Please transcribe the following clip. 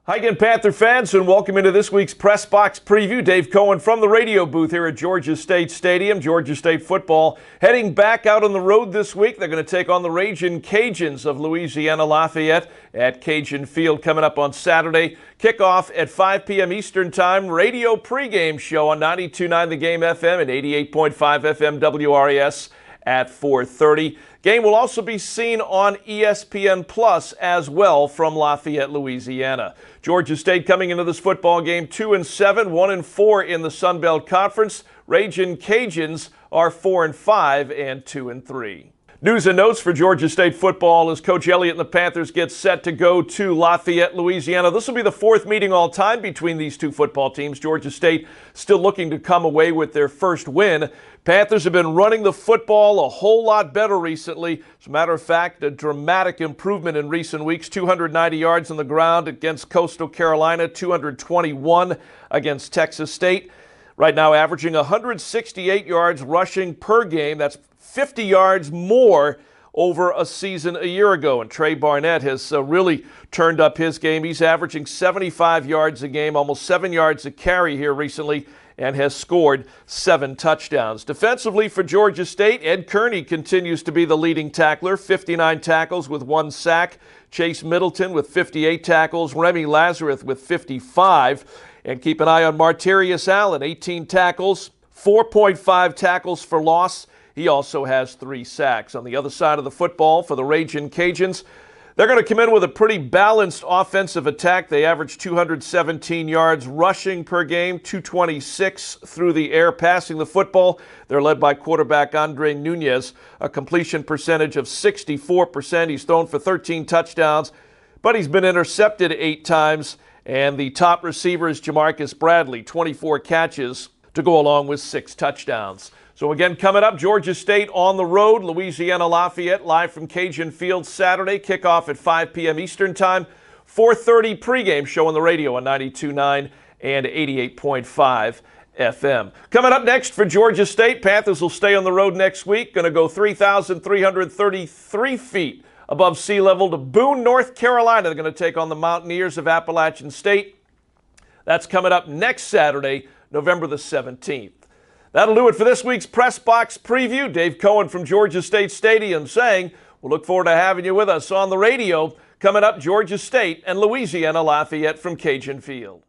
Hi again, Panther fans, and welcome into this week's Press Box Preview. Dave Cohen from the radio booth here at Georgia State Stadium. Georgia State football heading back out on the road this week. They're going to take on the Ragin' Cajuns of Louisiana Lafayette at Cajun Field coming up on Saturday. Kickoff at 5 p.m. Eastern Time. Radio pregame show on 92.9 The Game FM and 88.5 FM WRAS at 4:30. Game will also be seen on ESPN Plus as well from Lafayette, Louisiana. Georgia State coming into this football game 2-7, 1-4 in the Sun Belt Conference. Ragin' Cajuns are 4-5 and 2-3. News and notes for Georgia State football as Coach Elliott and the Panthers get set to go to Lafayette, Louisiana. This will be the fourth meeting all time between these two football teams. Georgia State still looking to come away with their first win. Panthers have been running the football a whole lot better recently. As a matter of fact, a dramatic improvement in recent weeks. 290 yards on the ground against Coastal Carolina, 221 against Texas State. Right now averaging 168 yards rushing per game. That's 50 yards more over a season a year ago. And Trey Barnett has really turned up his game. He's averaging 75 yards a game, almost 7 yards a carry here recently, and has scored 7 touchdowns. Defensively for Georgia State, Ed Kearney continues to be the leading tackler, 59 tackles with 1 sack. Chase Middleton with 58 tackles. Remy Lazarus with 55. And keep an eye on Martarius Allen, 18 tackles, 4.5 tackles for loss. He also has 3 sacks. On the other side of the football for the Ragin' Cajuns, they're going to come in with a pretty balanced offensive attack. They average 217 yards rushing per game, 226 through the air passing the football. They're led by quarterback Andre Nunez, a completion percentage of 64%. He's thrown for 13 touchdowns, but he's been intercepted 8 times. And the top receiver is Jamarcus Bradley, 24 catches to go along with 6 touchdowns. So again, coming up, Georgia State on the road, Louisiana Lafayette, live from Cajun Field Saturday. Kickoff at 5 p.m. Eastern Time. 4:30 pregame show on the radio on 92.9 and 88.5 FM. Coming up next for Georgia State, Panthers will stay on the road next week. Going to go 3,333 feet above sea level to Boone, North Carolina. They're going to take on the Mountaineers of Appalachian State. That's coming up next Saturday, November the 17th. That'll do it for this week's Press Box Preview. Dave Cohen from Georgia State Stadium saying we'll look forward to having you with us on the radio. Coming up, Georgia State and Louisiana Lafayette from Cajun Field.